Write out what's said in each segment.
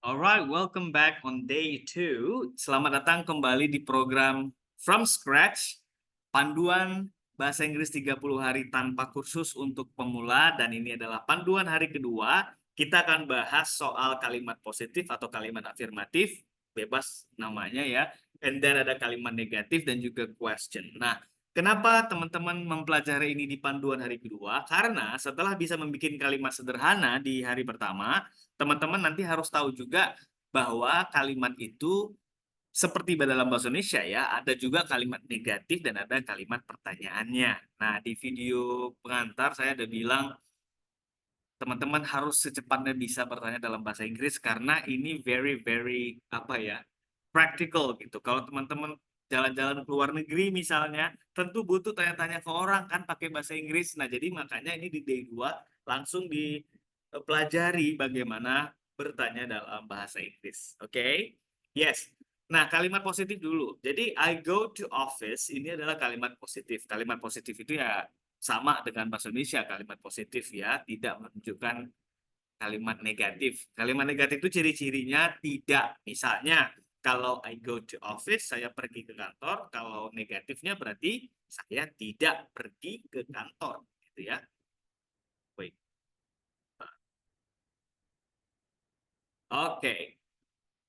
Alright, welcome back on day 2. Selamat datang kembali di program From Scratch, panduan bahasa Inggris 30 hari tanpa kursus untuk pemula, dan ini adalah panduan hari kedua. Kita akan bahas soal kalimat positif atau kalimat afirmatif, bebas namanya ya. And then ada kalimat negatif dan juga question. Nah, kenapa teman-teman mempelajari ini di panduan hari kedua? Karena setelah bisa membuat kalimat sederhana di hari pertama, teman-teman nanti harus tahu juga bahwa kalimat itu seperti dalam bahasa Indonesia ya, ada juga kalimat negatif dan ada kalimat pertanyaannya. Nah, di video pengantar saya ada bilang teman-teman harus secepatnya bisa bertanya dalam bahasa Inggris karena ini very apa ya, practical gitu. Kalau teman-teman jalan-jalan ke luar negeri misalnya, tentu butuh tanya-tanya ke orang kan pakai bahasa Inggris. Nah, jadi makanya ini di day 2 langsung dipelajari bagaimana bertanya dalam bahasa Inggris. Oke? Yes. Nah, kalimat positif dulu. Jadi I go to office ini adalah kalimat positif. Kalimat positif itu ya sama dengan bahasa Indonesia, kalimat positif ya, tidak menunjukkan kalimat negatif. Kalimat negatif itu ciri-cirinya tidak. Misalnya, kalau I go to office, saya pergi ke kantor. Kalau negatifnya berarti saya tidak pergi ke kantor. Gitu ya. Baik. Oke.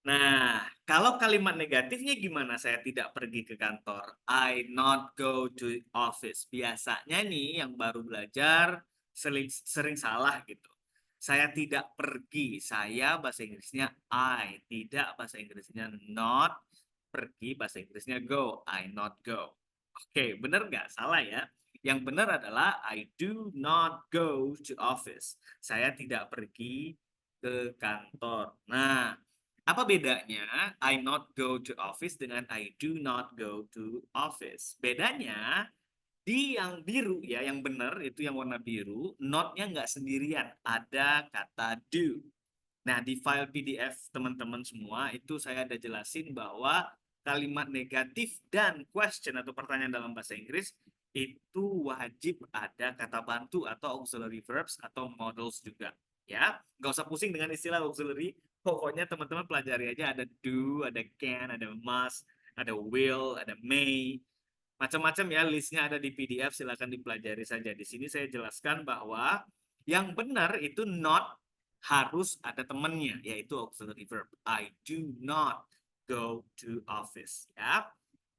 Nah, kalau kalimat negatifnya gimana? Saya tidak pergi ke kantor. I not go to office. Biasanya nih yang baru belajar sering salah gitu. Saya tidak pergi. Saya bahasa Inggrisnya I. Tidak bahasa Inggrisnya not. Pergi bahasa Inggrisnya go. I not go. Oke, benar nggak? Salah ya. Yang benar adalah I do not go to office. Saya tidak pergi ke kantor. Nah, apa bedanya I not go to office dengan I do not go to office? Bedanya di yang biru ya, yang benar itu yang warna biru, not-nya nggak sendirian, ada kata do. Nah, di file PDF teman-teman semua itu saya ada jelasin bahwa kalimat negatif dan question atau pertanyaan dalam bahasa Inggris itu wajib ada kata bantu atau auxiliary verbs atau modals juga. Ya, nggak usah pusing dengan istilah auxiliary. Pokoknya teman-teman pelajari aja ada do, ada can, ada must, ada will, ada may. Macam-macam ya, listnya ada di PDF, silakan dipelajari saja. Di sini saya jelaskan bahwa yang benar itu not harus ada temannya, yaitu auxiliary verb. I do not go to office. Ya,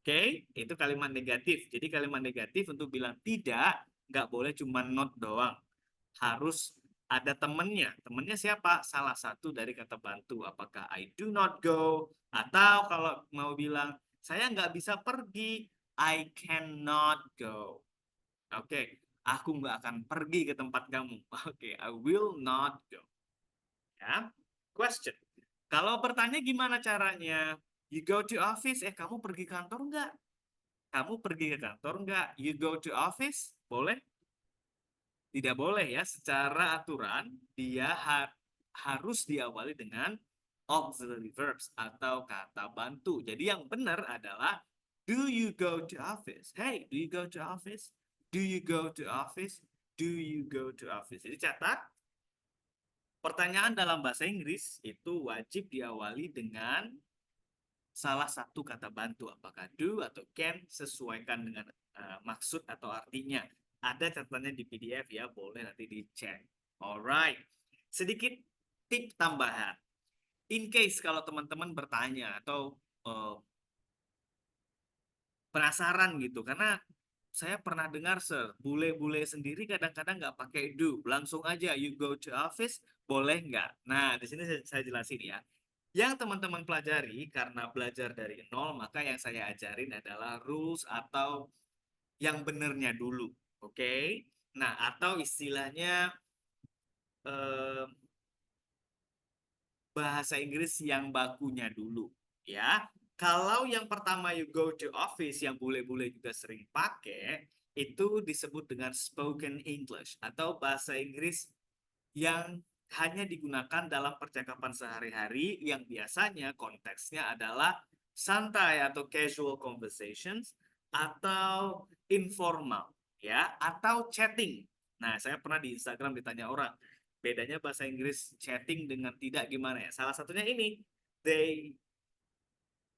oke, itu kalimat negatif. Jadi kalimat negatif untuk bilang tidak, nggak boleh cuma not doang. Harus ada temannya. Temannya siapa? Salah satu dari kata bantu. Apakah I do not go, atau kalau mau bilang saya nggak bisa pergi, I cannot go. Oke, aku nggak akan pergi ke tempat kamu. Oke, I will not go. Ya, question. Kalau bertanya gimana caranya? You go to office, kamu pergi kantor nggak? Kamu pergi ke kantor nggak? You go to office? Boleh? Tidak boleh ya. Secara aturan, dia harus diawali dengan auxiliary verbs atau kata bantu. Jadi yang benar adalah, do you go to office? Hey, do you go to office? Do you go to office? Do you go to office? Jadi catat, pertanyaan dalam bahasa Inggris itu wajib diawali dengan salah satu kata bantu, apakah do atau can, sesuaikan dengan maksud atau artinya. Ada catatannya di PDF ya, boleh nanti dicek. Alright, sedikit tip tambahan. In case kalau teman-teman bertanya atau penasaran gitu, karena saya pernah dengar bule-bule sendiri kadang-kadang nggak pakai do, langsung aja you go to office, boleh nggak? Nah, di sini saya jelasin ya. Yang teman-teman pelajari karena belajar dari nol, maka yang saya ajarin adalah rules atau yang benernya dulu. Oke? Nah, atau istilahnya eh, bahasa Inggris yang bakunya dulu. Ya, kalau yang pertama you go to office yang bule-bule juga sering pakai, itu disebut dengan spoken English atau bahasa Inggris yang hanya digunakan dalam percakapan sehari-hari yang biasanya konteksnya adalah santai atau casual conversations atau informal ya atau chatting. Nah, saya pernah di Instagram ditanya orang, bedanya bahasa Inggris chatting dengan tidak gimana ya? Salah satunya ini, they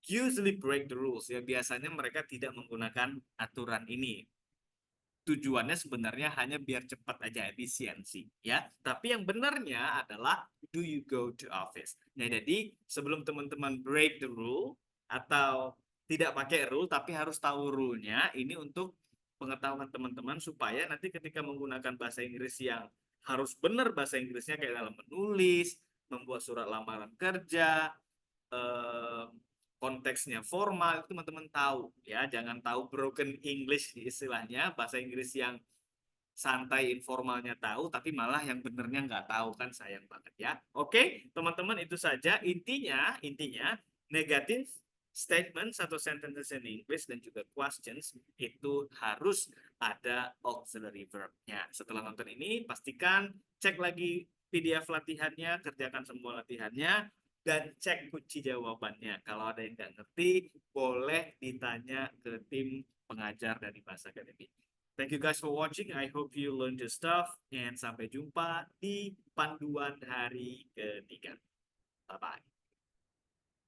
usually break the rules ya. Biasanya mereka tidak menggunakan aturan ini. Tujuannya sebenarnya hanya biar cepat aja efisiensi ya. Tapi yang benarnya adalah do you go to office. Nah, jadi sebelum teman-teman break the rule atau tidak pakai rule tapi harus tahu rule-nya, ini untuk pengetahuan teman-teman supaya nanti ketika menggunakan bahasa Inggris yang harus benar bahasa Inggrisnya kayak dalam menulis, membuat surat lamaran kerja, eh, konteksnya formal, itu teman-teman tahu ya, jangan tahu broken English istilahnya, bahasa Inggris yang santai informalnya tahu tapi malah yang benernya nggak tahu, kan sayang banget ya. Oke teman-teman, itu saja intinya negatif statements atau sentences in English dan juga questions itu harus ada auxiliary verbnya. Setelah nonton ini pastikan cek lagi PDF latihannya, kerjakan semua latihannya, dan cek kunci jawabannya. Kalau ada yang nggak ngerti, boleh ditanya ke tim pengajar dari Bahasa Akademi. Thank you guys for watching. I hope you learn the stuff. And sampai jumpa di panduan hari ketiga. Bye-bye.